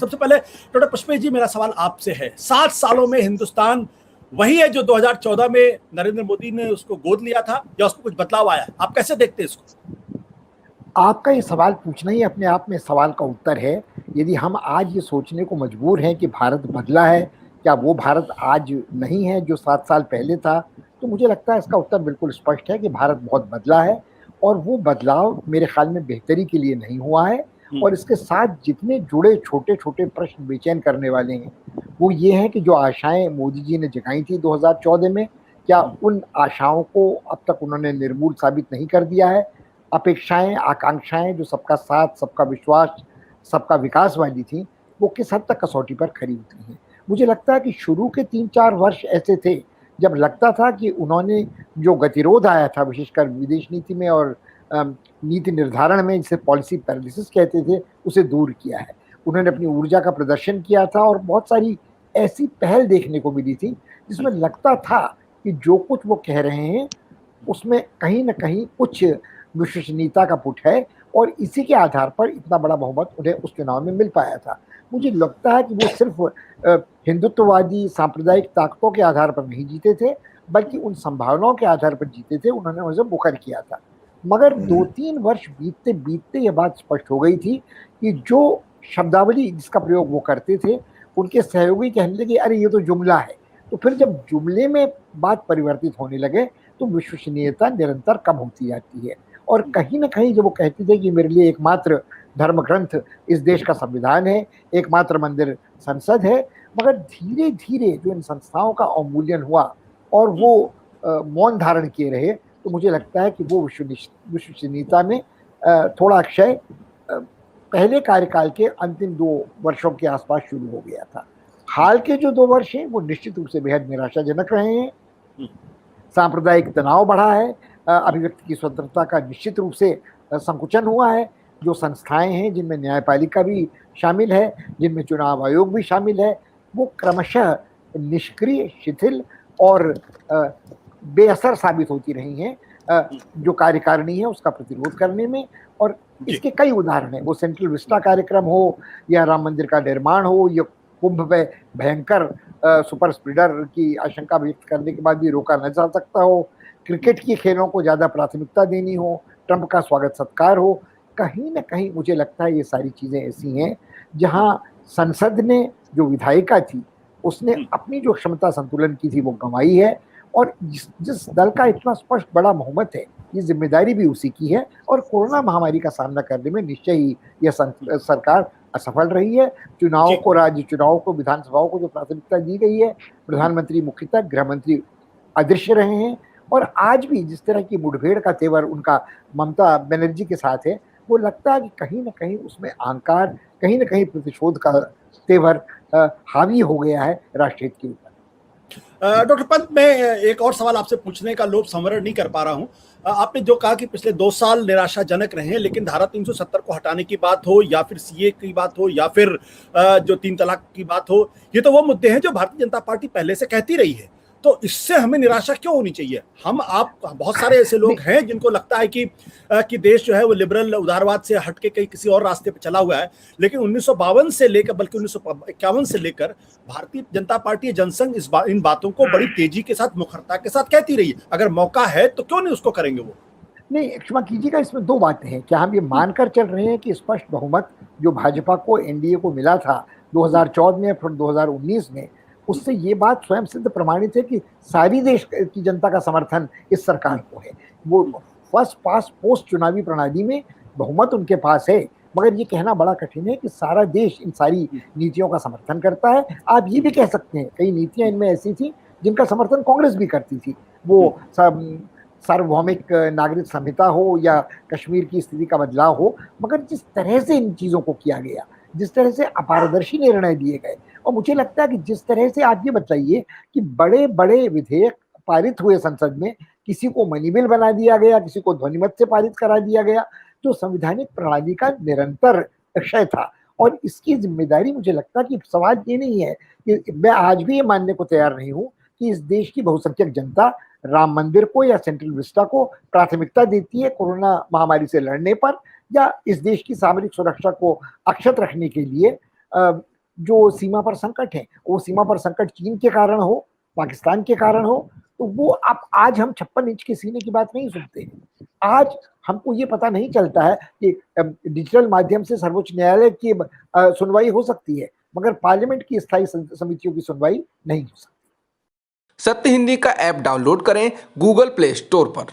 सबसे पहले डॉक्टर पुष्पेश जी, मेरा सवाल आपसे है, 7 सालों में हिंदुस्तान वही है जो 2014 में नरेंद्र मोदी ने उसको गोद लिया था, या उसमें कुछ बदलाव आया? आप कैसे देखते हैं इसको? आपका ये सवाल पूछना ही अपने आप में सवाल का उत्तर है। यदि हम आज ये सोचने को मजबूर हैं कि भारत बदला है, क्या वो भारत आज नहीं है जो 7 साल पहले था, तो मुझे लगता है इसका उत्तर बिल्कुल स्पष्ट है कि भारत बहुत बदला है। और वो बदलाव मेरे ख्याल में बेहतरी के लिए नहीं हुआ है। और इसके साथ जितने जुड़े छोटे छोटे प्रश्न बेचैन करने वाले हैं, वो ये हैं कि जो आशाएं मोदी जी ने जगाई थी 2014 में, क्या उन आशाओं को अब तक उन्होंने निर्मूल साबित नहीं कर दिया है? अपेक्षाएं, आकांक्षाएं जो सबका साथ, सबका विश्वास, सबका विकास वाली थी, वो किस हद तक कसौटी पर खरी उतरी हैं? मुझे लगता है कि शुरू के 3-4 वर्ष ऐसे थे जब लगता था कि उन्होंने जो गतिरोध आया था विशेषकर विदेश नीति में और नीति निर्धारण में, जिसे पॉलिसी पैरालिसिस कहते थे, उसे दूर किया है। उन्होंने अपनी ऊर्जा का प्रदर्शन किया था और बहुत सारी ऐसी पहल देखने को मिली थी जिसमें लगता था कि जो कुछ वो कह रहे हैं उसमें कहीं ना कहीं कुछ विश्वसनीयता का पुट है, और इसी के आधार पर इतना बड़ा बहुमत उन्हें उस चुनाव में मिल पाया था। मुझे लगता है कि वो सिर्फ हिंदुत्ववादी सांप्रदायिक ताकतों के आधार पर नहीं जीते थे, बल्कि उन संभावनाओं के आधार पर जीते थे। उन्होंने उसे मुखर किया था। मगर 2-3 वर्ष बीतते बीतते यह बात स्पष्ट हो गई थी कि जो शब्दावली जिसका प्रयोग वो करते थे, उनके सहयोगी कहने लगे अरे ये तो जुमला है। तो फिर जब जुमले में बात परिवर्तित होने लगे तो विश्वसनीयता निरंतर कम होती जाती है। और कहीं ना कहीं जब वो कहते थे कि मेरे लिए एकमात्र धर्म ग्रंथ इस देश का संविधान है, एकमात्र मंदिर संसद है, मगर धीरे धीरे जो इन संस्थाओं का अवमूल्यन हुआ और वो मौन धारण किए रहे, तो मुझे लगता है कि वो विश्वसनीयता में थोड़ा क्षय पहले कार्यकाल के अंतिम 2 वर्षों के आसपास शुरू हो गया था। हाल के जो 2 वर्ष हैं वो निश्चित रूप से बेहद निराशाजनक रहे हैं। सांप्रदायिक तनाव बढ़ा है, अभिव्यक्ति की स्वतंत्रता का निश्चित रूप से संकुचन हुआ है। जो संस्थाएं हैं जिनमें न्यायपालिका भी शामिल है, जिनमें चुनाव आयोग भी शामिल है, वो क्रमशः निष्क्रिय, शिथिल और बेअसर साबित होती रही हैं जो कार्यकारिणी है उसका प्रतिरोध करने में। और इसके कई उदाहरण हैं, वो सेंट्रल विस्टा कार्यक्रम हो या राम मंदिर का निर्माण हो या कुंभ में भयंकर सुपर स्प्रेडर की आशंका व्यक्त करने के बाद भी रोका न जा सकता हो, क्रिकेट की खेलों को ज़्यादा प्राथमिकता देनी हो, ट्रंप का स्वागत सत्कार हो, कहीं ना कहीं मुझे लगता है ये सारी चीज़ें ऐसी हैं जहां संसद ने जो विधायिका थी उसने अपनी जो क्षमता संतुलन की थी वो गंवाई है। और जिस दल का इतना स्पष्ट बड़ा बहुमत है, ये जिम्मेदारी भी उसी की है। और कोरोना महामारी का सामना करने में निश्चय ही यह सरकार असफल रही है। चुनावों को, राज्य चुनावों को, विधानसभाओं को जो प्राथमिकता दी गई है, प्रधानमंत्री मुख्यतः, गृह मंत्री अदृश्य रहे हैं। और आज भी जिस तरह की मुठभेड़ का तेवर उनका ममता बनर्जी के साथ है, वो लगता है कि कहीं ना कहीं उसमें अहंकार, कहीं ना कहीं प्रतिशोध का तेवर हावी हो गया है राष्ट्रहित के ऊपर। डॉक्टर पंत, मैं एक और सवाल आपसे पूछने का लोभ संवरण नहीं कर पा रहा हूं। आपने जो कहा कि पिछले 2 साल निराशाजनक रहे हैं, लेकिन धारा 370 को हटाने की बात हो या फिर सीए की बात हो या फिर जो 3 तलाक की बात हो, ये तो वो मुद्दे हैं जो भारतीय जनता पार्टी पहले से कहती रही है। तो इससे हमें निराशा क्यों होनी चाहिए? हम आप बहुत सारे ऐसे लोग हैं जिनको लगता है कि देश जो है वो लिबरल उदारवाद से हटके कहीं किसी और रास्ते पे चला हुआ है। लेकिन 1952 से लेकर, बल्कि 1951 से लेकर भारतीय जनता पार्टी जनसंघ इन बातों को बड़ी तेजी के साथ, मुखरता के साथ कहती रही है। अगर मौका है तो क्यों नहीं उसको करेंगे वो? नहीं, क्षमा कीजिएगा, इसमें 2 बातें हैं। क्या हम ये मानकर चल रहे हैं कि स्पष्ट बहुमत जो भाजपा को, एनडीए को मिला था 2014 में फिर 2019 में, उससे ये बात स्वयं सिद्ध प्रमाणित है कि सारी देश की जनता का समर्थन इस सरकार को है। वो फर्स्ट पास पोस्ट चुनावी प्रणाली में बहुमत उनके पास है। मगर ये कहना बड़ा कठिन है कि सारा देश इन सारी नीतियों का समर्थन करता है। आप ये भी कह सकते हैं कई नीतियां इनमें ऐसी थी जिनका समर्थन कांग्रेस भी करती थी। वो सार्वभौमिक नागरिक संहिता हो या कश्मीर की स्थिति का बदलाव हो, मगर जिस तरह से इन चीज़ों को किया गया, जिस तरह से अपारदर्शी निर्णय दिए गए, और मुझे लगता है कि जिस तरह से आप ये बताइए कि बड़े बड़े विधेयक पारित हुए संसद में, किसी को मनी बिल बना दिया गया, किसी को ध्वनिमत से पारित करा दिया गया, जो संवैधानिक प्रणाली का निरंतर क्षय था। और इसकी जिम्मेदारी, मुझे लगता है कि सवाल ये नहीं है कि मैं आज भी ये मानने को तैयार नहीं हूँ कि इस देश की बहुसंख्यक जनता राम मंदिर को या सेंट्रल विस्टा को प्राथमिकता देती है कोरोना महामारी से लड़ने पर, या इस देश की सामरिक सुरक्षा को अक्षत रखने के लिए जो सीमा पर संकट है, वो सीमा पर संकट चीन के कारण हो, पाकिस्तान के कारण हो, तो वो आप आज हम 56 इंच के सीने की बात नहीं सुनते हैं। आज हमको ये पता नहीं चलता है कि डिजिटल माध्यम से सर्वोच्च न्यायालय की सुनवाई हो सकती है, मगर पार्लियामेंट की स्थायी समितियों की सुनवाई नहीं हो सकती। सत्य हिंदी का ऐप डाउनलोड करें गूगल प्ले स्टोर पर।